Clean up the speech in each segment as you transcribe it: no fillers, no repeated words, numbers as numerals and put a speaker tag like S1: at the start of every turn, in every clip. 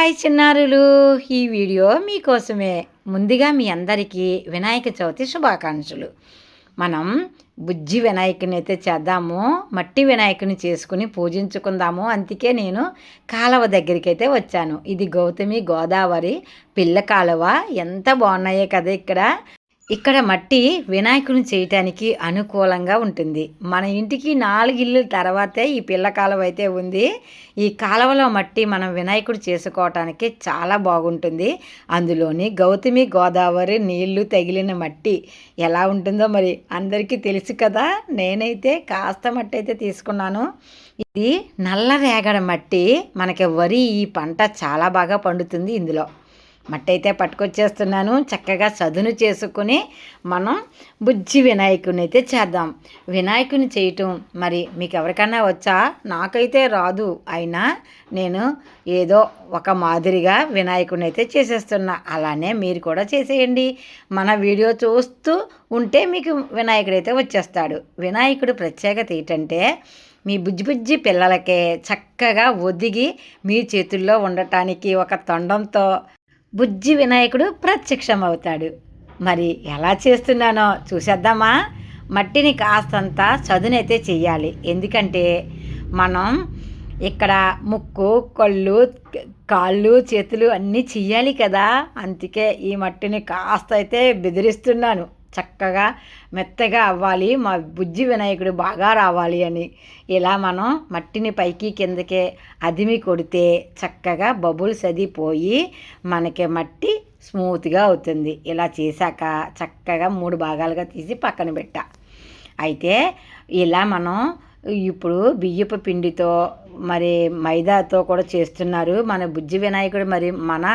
S1: Hi చిన్నారులు, ఈ video మీకోసమే. ముందుగా మీ అందరికీ వినాయక చవితి శుభాకాంక్షలు. మనం బుజ్జి వినాయకుని అయితే చేద్దాము, మట్టి వినాయకుని చేసుకుని పూజించుకుందాము. అందుకే నేను కాలువ దగ్గరికి అయితే వచ్చాను. ఇది గౌతమి గోదావరి పిల్ల కాలువ. ఎంత బాగున్నాయో కదా ఇక్కడ మట్టి వినాయకుని చేయటానికి అనుకూలంగా ఉంటుంది. మన ఇంటికి 4 ఇళ్ళు తర్వాతే ఈ పిల్ల కాలువ అయితే ఉంది. ఈ కాలువలో మట్టి మనం వినాయకుడు చేసుకోవటానికి చాలా బాగుంటుంది. అందులోని గౌతమి గోదావరి నీళ్లు తగిలిన మట్టి ఎలా ఉంటుందో మరి అందరికీ తెలుసు కదా. నేనైతే కాస్త మట్టి అయితే తీసుకున్నాను. ఇది నల్ల రేగడ మట్టి. మనకి వరి ఈ పంట చాలా బాగా పండుతుంది. ఇందులో మట్టి అయితే పట్టుకొచ్చేస్తున్నాను. చక్కగా చదును చేసుకుని మనం బుజ్జి వినాయకుని అయితే చేద్దాం. వినాయకుని చేయటం మరి మీకు ఎవరికైనా వచ్చా? నాకైతే రాదు. అయినా నేను ఏదో ఒక మాదిరిగా వినాయకుని అయితే చేసేస్తున్నా. అలానే మీరు కూడా చేసేయండి. మన వీడియో చూస్తూ ఉంటే మీకు వినాయకుడు అయితే వచ్చేస్తాడు. వినాయకుడు ప్రత్యేకత ఏంటంటే మీ బుజ్జి పిల్లలకే చక్కగా ఒదిగి మీ చేతుల్లో ఉండటానికి ఒక తొండంతో బుజ్జి వినాయకుడు ప్రత్యక్షమవుతాడు. మరి ఎలా చేస్తున్నానో చూసేద్దామా? మట్టిని కాస్తంత చదునైతే చెయ్యాలి. ఎందుకంటే మనం ఇక్కడ ముక్కు, కళ్ళు, కాళ్ళు, చేతులు అన్నీ చెయ్యాలి కదా. అందుకే ఈ మట్టిని కాస్త అయితే బెదిరిస్తున్నాను. చక్కగా మెత్తగా అవ్వాలి, మా బుజ్జి వినాయకుడు బాగా రావాలి అని. ఇలా మనం మట్టిని పైకి కిందకే అదిమి కొడితే చక్కగా బబుల్స్ అది పోయి మనకి మట్టి స్మూత్గా అవుతుంది. ఇలా చేశాక చక్కగా 3 భాగాలుగా తీసి పక్కన పెట్టా. అయితే ఇలా మనం ఇప్పుడు బియ్యపు పిండితో మరి మైదాతో కూడా చేస్తున్నారు. మన బుజ్జి వినాయకుడు మరి మన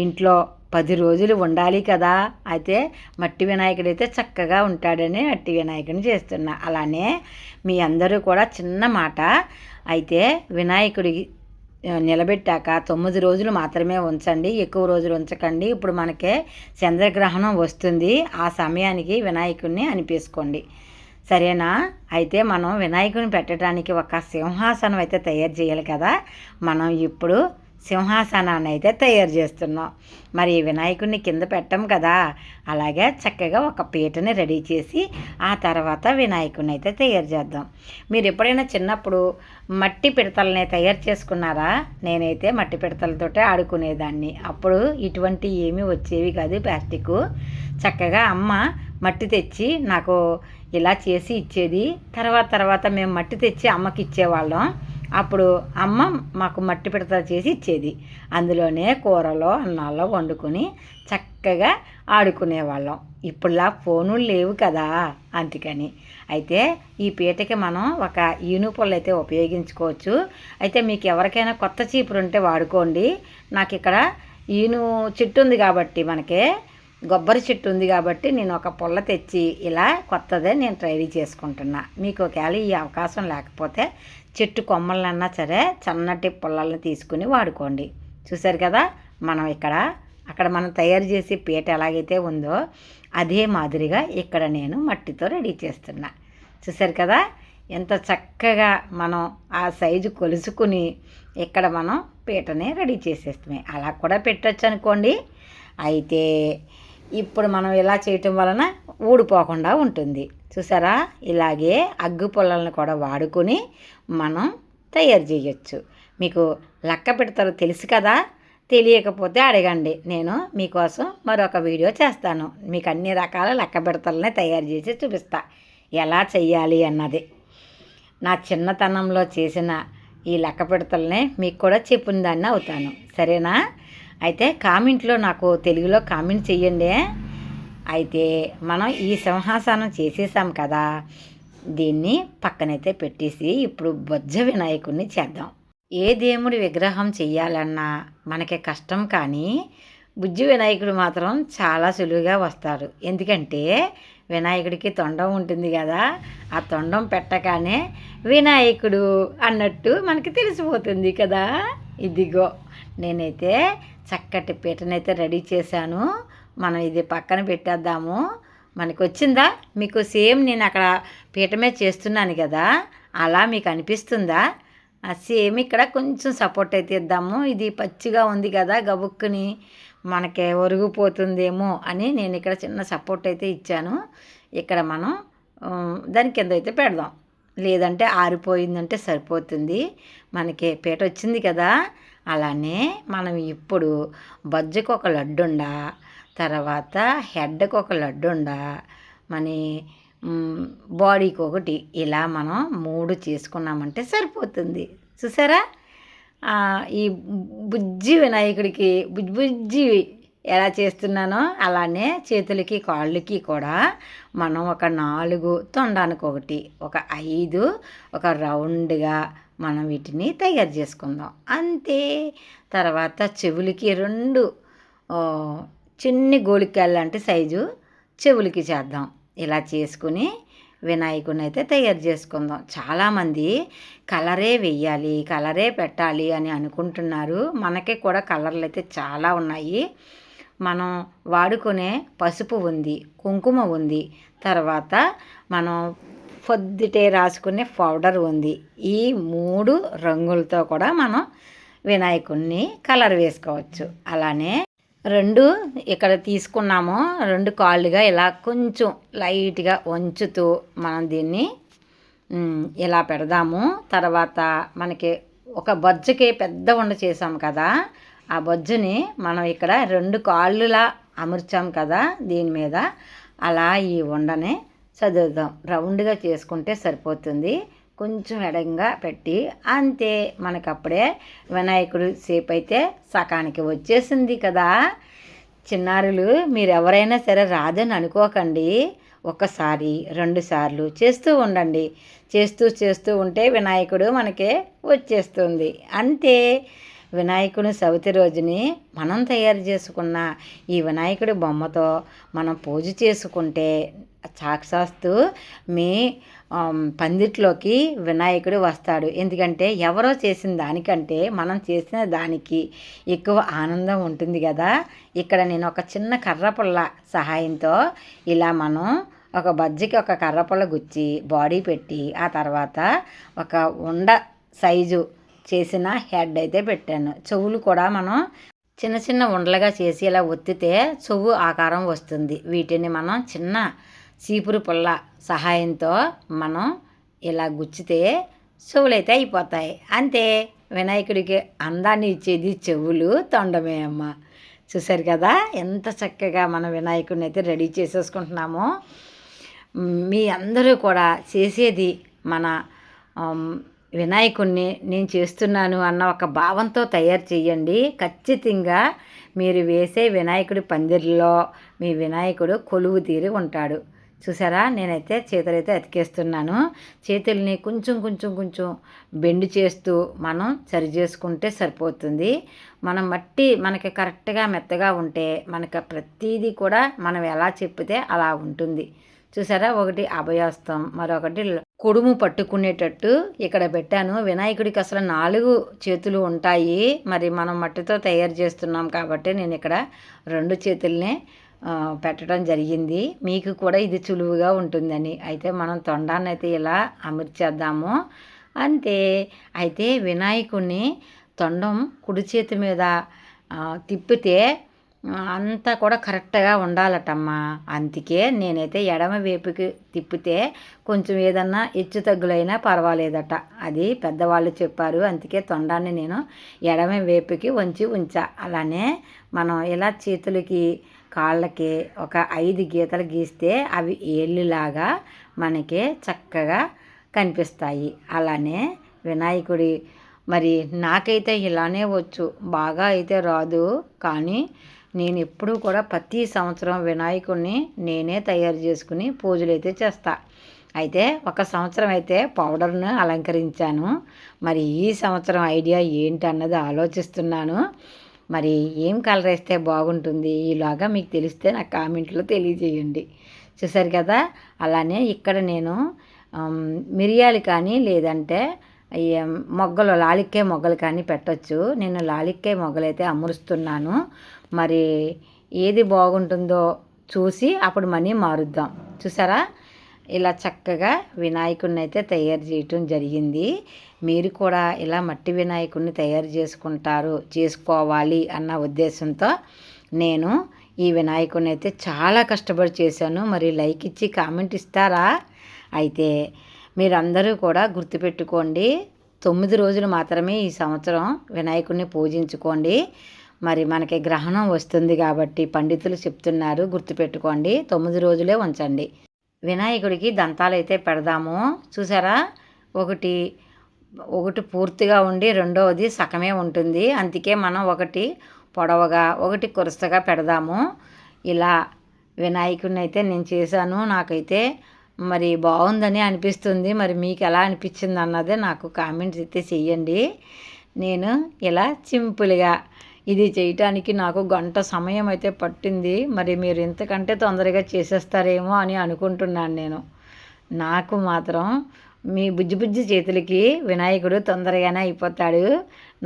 S1: ఇంట్లో 10 రోజులు ఉండాలి కదా. అయితే మట్టి వినాయకుడు అయితే చక్కగా ఉంటాడని మట్టి వినాయకుడిని చేస్తున్నా. అలానే మీ అందరూ కూడా చిన్న మాట, అయితే వినాయకుడి నిలబెట్టాక 9 రోజులు మాత్రమే ఉంచండి, ఎక్కువ రోజులు ఉంచకండి. ఇప్పుడు మనకే చంద్రగ్రహణం వస్తుంది. ఆ సమయానికి వినాయకుడిని అనిపేసుకోండి, సరేనా? అయితే మనం వినాయకుడిని పెట్టడానికి ఒక సింహాసనం అయితే తయారు చేయాలి కదా. మనం ఇప్పుడు సింహాసనాన్ని అయితే తయారు చేస్తున్నాం. మరి వినాయకుడిని కింద పెట్టం కదా. అలాగే చక్కగా ఒక పీటని రెడీ చేసి ఆ తర్వాత వినాయకుడిని అయితే తయారు చేద్దాం. మీరు ఎప్పుడైనా చిన్నప్పుడు మట్టి పిడతలని తయారు చేసుకున్నారా? నేనైతే మట్టి పిడతలతోటే ఆడుకునేదాన్ని. అప్పుడు ఇటువంటి ఏమీ వచ్చేవి కాదు, ప్లాస్టిక్. చక్కగా అమ్మ మట్టి తెచ్చి నాకు ఇలా చేసి ఇచ్చేది. తర్వాత మేము మట్టి తెచ్చి అమ్మకి ఇచ్చేవాళ్ళం. అప్పుడు అమ్మ మాకు మట్టి పిడతలు చేసి ఇచ్చేది. అందులోనే కూరలో అన్నాల్లో వండుకొని చక్కగా ఆడుకునేవాళ్ళం. ఇప్పుడులా ఫోనులు లేవు కదా, అందుకని. అయితే ఈ పీటకి మనం ఒక ఈనుపొల్లు అయితే ఉపయోగించుకోవచ్చు. అయితే మీకు ఎవరికైనా కొత్త చీపురు ఉంటే వాడుకోండి. నాకు ఇక్కడ ఈను చెట్టు ఉంది కాబట్టి, మనకి కొబ్బరి చెట్టు ఉంది కాబట్టి నేను ఒక పుల్ల తెచ్చి ఇలా కొత్తదే నేను రెడీ చేసుకుంటున్నా. మీకు ఒకవేళ ఈ అవకాశం లేకపోతే చెట్టు కొమ్మలన్నా సరే సన్నటి పుల్లల్ని తీసుకుని వాడుకోండి. చూసారు కదా, మనం అక్కడ మనం తయారు చేసి పీట ఎలాగైతే ఉందో అదే మాదిరిగా ఇక్కడ నేను మట్టితో రెడీ చేస్తున్నా. చూసారు కదా, ఎంత చక్కగా మనం ఆ సైజు కొలుసుకుని ఇక్కడ మనం పీటని రెడీ చేసేస్తామే. అలా కూడా పెట్టచ్చు అనుకోండి. అయితే ఇప్పుడు మనం ఇలా చేయటం వలన ఊడిపోకుండా ఉంటుంది. చూసారా, ఇలాగే అగ్గు పుల్లలను కూడా వాడుకొని మనం తయారు చేయొచ్చు. మీకు లక్క పిడతలు తెలుసు కదా, తెలియకపోతే అడగండి, నేను మీకోసం మరొక వీడియో చేస్తాను. మీకు అన్ని రకాల లక్క పిడతలనే తయారు చేసి చూపిస్తా ఎలా చెయ్యాలి అన్నది. నా చిన్నతనంలో చేసిన ఈ లక్క పిడతలనే మీకు కూడా చెప్పిన దాన్ని అవుతాను, సరేనా? అయితే కామెంట్లో నాకు తెలుగులో కామెంట్ చెయ్యండి. అయితే మనం ఈ సింహాసనం చేసేసాం కదా, దీన్ని పక్కనైతే పెట్టేసి ఇప్పుడు బొజ్జ వినాయకుడిని చేద్దాం. ఏ దేవుడి విగ్రహం చెయ్యాలన్నా మనకి కష్టం, కానీ బుజ్జి వినాయకుడు మాత్రం చాలా సులువుగా వస్తారు. ఎందుకంటే వినాయకుడికి తొండం ఉంటుంది కదా, ఆ తొండం పెట్టగానే వినాయకుడు అన్నట్టు మనకి తెలిసిపోతుంది కదా. ఇదిగో నేనైతే చక్కటి పీటనైతే రెడీ చేశాను. మనం ఇది పక్కన పెట్టేద్దాము. మనకు వచ్చిందా? మీకు సేమ్ నేను అక్కడ పీట మీద చేస్తున్నాను కదా, అలా మీకు అనిపిస్తుందా? సేమ్ ఇక్కడ కొంచెం సపోర్ట్ అయితే ఇద్దాము. ఇది పచ్చిగా ఉంది కదా, గబుక్కుని మనకి ఒరిగిపోతుందేమో అని నేను ఇక్కడ చిన్న సపోర్ట్ అయితే ఇచ్చాను. ఇక్కడ మనం దాని కింద అయితే పెడదాం, లేదంటే ఆరిపోయిందంటే సరిపోతుంది. మనకి పీట వచ్చింది కదా. అలానే మనం ఇప్పుడు బజ్జకు ఒక లడ్డుండ, తర్వాత హెడ్కి ఒక లడ్డుండ, మన బాడీకి ఒకటి, ఇలా మనం 3 చేసుకున్నామంటే సరిపోతుంది. చూసారా, ఈ బుజ్జి వినాయకుడికి బుజ్జి ఎలా చేస్తున్నానో అలానే చేతులకి కాళ్ళకి కూడా మనం ఒక 4, తొండానికి ఒకటి, ఒక 5 ఒక రౌండ్గా మనం వీటిని తయారు చేసుకుందాం అంతే. తర్వాత చెవులకి 2 చిన్ని గోళికాయలు లాంటి సైజు చెవులకి చేద్దాం. ఇలా చేసుకుని వినాయకుడిని అయితే తయారు చేసుకుందాం. చాలామంది కలరే వెయ్యాలి, కలరే పెట్టాలి అని అనుకుంటున్నారు. మనకి కూడా కలర్లు అయితే చాలా ఉన్నాయి. మనం వాడుకునే పసుపు ఉంది, కుంకుమ ఉంది, తర్వాత మనం పొద్దుటే రాసుకునే పౌడర్ ఉంది. ఈ 3 రంగులతో కూడా మనం వినాయకుడిని కలర్ వేసుకోవచ్చు. అలానే 2 ఇక్కడ తీసుకున్నాము, 2 కాళ్ళుగా ఇలా కొంచెం లైట్గా వంచుతూ మనం దీన్ని ఇలా పెడదాము. తర్వాత మనకి ఒక బొజ్జకి పెద్ద ఉండ చేసాం కదా, ఆ బొజ్జుని మనం ఇక్కడ 2 కాళ్ళులా అమర్చాం కదా దీని మీద, అలా ఈ ఉండని చదువుదాం. రౌండ్గా చేసుకుంటే సరిపోతుంది. కొంచెం ఎడంగా పెట్టి అంతే, మనకప్పుడే వినాయకుడు షేప్ అయితే సకానికి వచ్చేసింది కదా. చిన్నారులు, మీరు ఎవరైనా సరే రాదని అనుకోకండి. ఒకసారి 2 సార్లు చేస్తూ ఉండండి. చేస్తూ ఉంటే వినాయకుడు మనకే వచ్చేస్తుంది అంతే. వినాయకుని చవితి రోజుని మనం తయారు చేసుకున్న ఈ వినాయకుడి బొమ్మతో మనం పూజ చేసుకుంటే సాక్షాత్తు మీ పందిట్లోకి వినాయకుడు వస్తాడు. ఎందుకంటే ఎవరో చేసిన దానికంటే మనం చేసిన దానికి ఎక్కువ ఆనందం ఉంటుంది కదా. ఇక్కడ నేను ఒక చిన్న కర్రపుల్ల సహాయంతో ఇలా మనం ఒక బజ్జికి ఒక కర్రపుల్ల గుచ్చి బాడీ పెట్టి, ఆ తర్వాత ఒక ఉండ సైజు చేసిన హెడ్ అయితే పెట్టాను. చెవులు కూడా మనం చిన్న చిన్న ఉండలుగా చేసి ఇలా ఒత్తితే చెవు ఆకారం వస్తుంది. వీటిని మనం చిన్న చీపురు పుల్ల సహాయంతో మనం ఇలా గుచ్చితే చెవులైతే అయిపోతాయి అంతే. వినాయకుడికి అందాన్ని ఇచ్చేది చెవులు, తొండమే అమ్మ. చూసారు కదా ఎంత చక్కగా మనం వినాయకుడిని అయితే రెడీ చేసేసుకుంటున్నామో. మీ అందరూ కూడా చేసేది మన వినాయకుడిని నేను చేస్తున్నాను అన్న ఒక భావంతో తయారు చేయండి. ఖచ్చితంగా మీరు వేసే వినాయకుడి పందిరిలో మీ వినాయకుడు కొలువు తీరి ఉంటాడు. చూసారా, నేనైతే చేతులైతే అతికేస్తున్నాను. చేతుల్ని కొంచెం బెండ్ చేస్తూ మనం సరి చేసుకుంటే సరిపోతుంది. మనం మట్టి మనకి కరెక్ట్గా మెత్తగా ఉంటే మనకి ప్రతిదీ కూడా మనం ఎలా చెప్పితే అలా ఉంటుంది. చూసారా, ఒకటి అభయస్తం, మరొకటి కుడుము పట్టుకునేటట్టు ఇక్కడ పెట్టాను. వినాయకుడికి అసలు 4 చేతులు ఉంటాయి. మరి మనం మట్టితో తయారు చేస్తున్నాం కాబట్టి నేను ఇక్కడ 2 చేతుల్నే పెట్టడం జరిగింది. మీకు కూడా ఇది సులువుగా ఉంటుందని. అయితే మనం తొండాన్ని అయితే ఇలా అమర్చేద్దాము అంతే. అయితే వినాయకుడిని తొండం కుడి చేతి మీద తిప్పితే అంతా కూడా కరెక్ట్గా ఉండాలటమ్మా. అందుకే నేనైతే ఎడమ వైపుకి తిప్పితే కొంచెం ఏదన్నా హెచ్చు తగ్గులైనా పర్వాలేదట. అది పెద్దవాళ్ళు చెప్పారు. అందుకే తొండాన్ని నేను ఎడమ వైపుకి ఉంచా. అలానే మనం ఇలా చేతులకి కాళ్ళకి ఒక 5 గీతలు గీస్తే అవి ఏళ్ళులాగా మనకి చక్కగా కనిపిస్తాయి. అలానే వినాయకుడి మరి నాకైతే ఇలానే వచ్చు, బాగా అయితే రాదు. కానీ నేను ఎప్పుడూ కూడా ప్రతి సంవత్సరం వినాయకుడిని నేనే తయారు చేసుకుని పూజలు అయితే చేస్తా. అయితే ఒక సంవత్సరం అయితే పౌడర్ను అలంకరించాను. మరి ఈ సంవత్సరం ఐడియా ఏంటి అన్నది ఆలోచిస్తున్నాను. మరి ఏం కలర్ వేస్తే బాగుంటుంది, ఈలాగా మీకు తెలిస్తే నాకు కామెంట్లో తెలియజేయండి. చూసారు కదా, అలానే ఇక్కడ నేను మిరియాలు కానీ లేదంటే మొగ్గలు లాలిక్కాయ మొగ్గలు కానీ పెట్టచ్చు. నేను లాలిక్కాయ మొగ్గలు అయితే అమరుస్తున్నాను. మరి ఏది బాగుంటుందో చూసి అప్పుడు మనీ మారుద్దాం. చూసారా, ఇలా చక్కగా వినాయకుడిని అయితే తయారు చేయటం జరిగింది. మీరు కూడా ఇలా మట్టి వినాయకుడిని తయారు చేసుకోవాలి అన్న ఉద్దేశంతో నేను ఈ వినాయకుడిని అయితే చాలా కష్టపడి చేశాను. మరి లైక్ ఇచ్చి కామెంట్ ఇస్తారా? అయితే మీరందరూ కూడా గుర్తుపెట్టుకోండి, 9 రోజులు మాత్రమే ఈ సంవత్సరం వినాయకుడిని పూజించుకోండి. మరి మనకి గ్రహణం వస్తుంది కాబట్టి పండితులు చెప్తున్నారు, గుర్తుపెట్టుకోండి, 9 రోజులే ఉంచండి. వినాయకుడికి దంతాలు అయితే పెడదాము. చూసారా, ఒకటి ఒకటి పూర్తిగా ఉండి రెండవది సగమే ఉంటుంది. అందుకే మనం ఒకటి పొడవుగా ఒకటి కొరసగా పెడదాము. ఇలా వినాయకుడిని అయితే నేను చేశాను. నాకైతే మరి బాగుందని అనిపిస్తుంది. మరి మీకు ఎలా అనిపించింది అన్నదే నాకు కామెంట్స్ అయితే చెయ్యండి. నేను ఇలా సింపుల్గా ఇది చేయటానికి నాకు గంట సమయం అయితే పట్టింది. మరి మీరు ఇంతకంటే తొందరగా చేసేస్తారేమో అని అనుకుంటున్నాను నేను. నాకు మాత్రం మీ బుజ్జి బుజ్జి చేతులకి వినాయకుడు తొందరగానే అయిపోతాడు.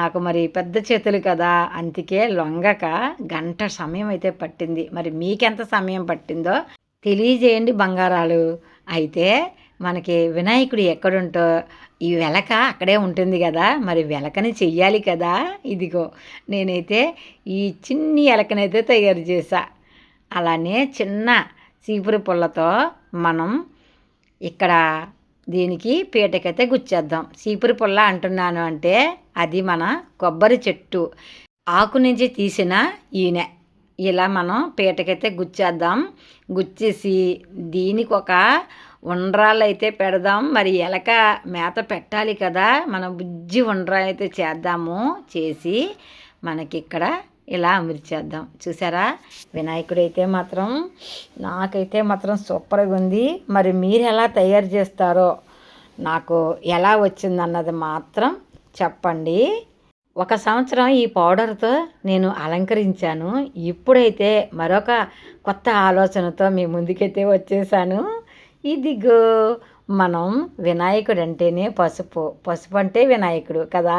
S1: నాకు మరి పెద్ద చేతులు కదా, అందుకే లొంగక గంట సమయం అయితే పట్టింది. మరి మీకెంత సమయం పట్టిందో తెలియజేయండి బంగారాలు. అయితే మనకి వినాయకుడు ఎక్కడుంటో ఈ వెలక అక్కడే ఉంటుంది కదా, మరి వెలకని చెయ్యాలి కదా. ఇదిగో నేనైతే ఈ చిన్ని ఎలకనైతే తయారు చేశా. అలానే చిన్న చీపురు పుల్లతో మనం ఇక్కడ దీనికి పీటకైతే గుచ్చేద్దాం. చీపురు పుల్ల అంటున్నాను అంటే అది మన కొబ్బరి చెట్టు ఆకు నుంచి తీసిన ఈనె. ఇలా మనం పీటకైతే గుచ్చేద్దాం. గుచ్చేసి దీనికి ఒక ఉండ్రాలు అయితే పెడదాం. మరి ఎలక మేత పెట్టాలి కదా, మనం బుజ్జి ఉండ్రా అయితే చేద్దాము. చేసి మనకి ఇక్కడ ఇలా అమర్చేద్దాం. చూసారా, వినాయకుడైతే మాత్రం నాకైతే మాత్రం సూపర్గా ఉంది. మరి మీరు ఎలా తయారు చేస్తారో నాకు ఎలా వచ్చిందన్నది మాత్రం చెప్పండి. ఒక సంవత్సరం ఈ పౌడర్తో నేను అలంకరించాను. ఇప్పుడైతే మరొక కొత్త ఆలోచనతో మీ ముందుకైతే వచ్చేసాను. ఇదిగో మనం వినాయకుడు అంటేనే పసుపు, పసుపు అంటే వినాయకుడు కదా.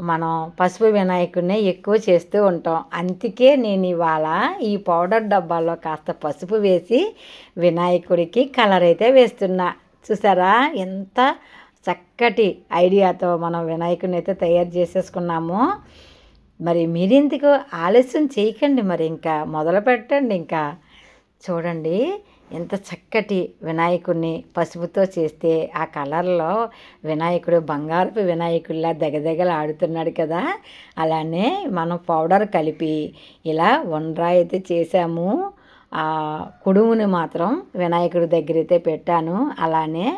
S1: మనం పసుపు వినాయకుడినే ఎక్కువ చేస్తూ ఉంటాం. అందుకే నేను ఇవాళ ఈ పౌడర్ డబ్బాలో కాస్త పసుపు వేసి వినాయకుడికి కలర్ అయితే వేస్తున్నా. చూసారా, ఎంత చక్కటి ఐడియాతో మనం వినాయకుడిని అయితే తయారు చేసేసుకున్నాము. మరి మీరెందుకు ఆలస్యం చేయకండి, మరి ఇంకా మొదలు పెట్టండి. ఇంకా చూడండి ఎంత చక్కటి వినాయకుడిని పసుపుతో చేస్తే ఆ కలర్లో వినాయకుడు బంగారపు వినాయకుడిలా దగదగలు ఆడుతున్నాడు కదా. అలానే మనం పౌడర్ కలిపి ఇలా ఉండ్రా అయితే చేసాము. ఆ కుడుముని మాత్రం వినాయకుడి దగ్గర అయితే పెట్టాను. అలానే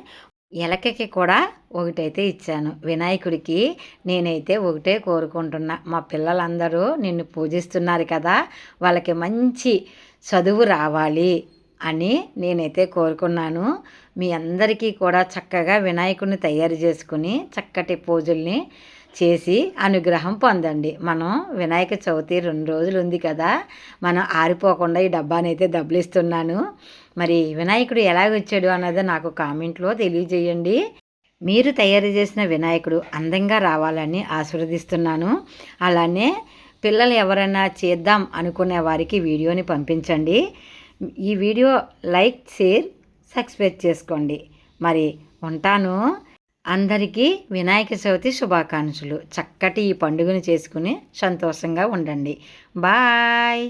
S1: ఎలకకి కూడా ఒకటైతే ఇచ్చాను. వినాయకుడికి నేనైతే ఒకటే కోరుకుంటున్నా, మా పిల్లలందరూ నిన్ను పూజిస్తున్నారు కదా, వాళ్ళకి మంచి చదువు రావాలి అని నేనైతే కోరుకున్నాను. మీ అందరికీ కూడా చక్కగా వినాయకుడిని తయారు చేసుకుని చక్కటి పూజల్ని చేసి అనుగ్రహం పొందండి. మనం వినాయక చవితి 2 రోజులు ఉంది కదా, మనం ఆరిపోకుండా ఈ డబ్బానైతే దబ్బలిస్తున్నాను. మరి వినాయకుడు ఎలా వచ్చాడు అన్నది నాకు కామెంట్లో తెలియజేయండి. మీరు తయారు చేసిన వినాయకుడు అందంగా రావాలని ఆశీర్వదిస్తున్నాను. అలానే పిల్లలు ఎవరైనా చేద్దాం అనుకునే వారికి వీడియోని పంపించండి. ఈ వీడియో లైక్, షేర్, సబ్స్క్రైబ్ చేసుకోండి. మరి ఉంటాను. అందరికీ వినాయక చవితి శుభాకాంక్షలు. చక్కటి ఈ పండుగను చేసుకుని సంతోషంగా ఉండండి. బాయ్.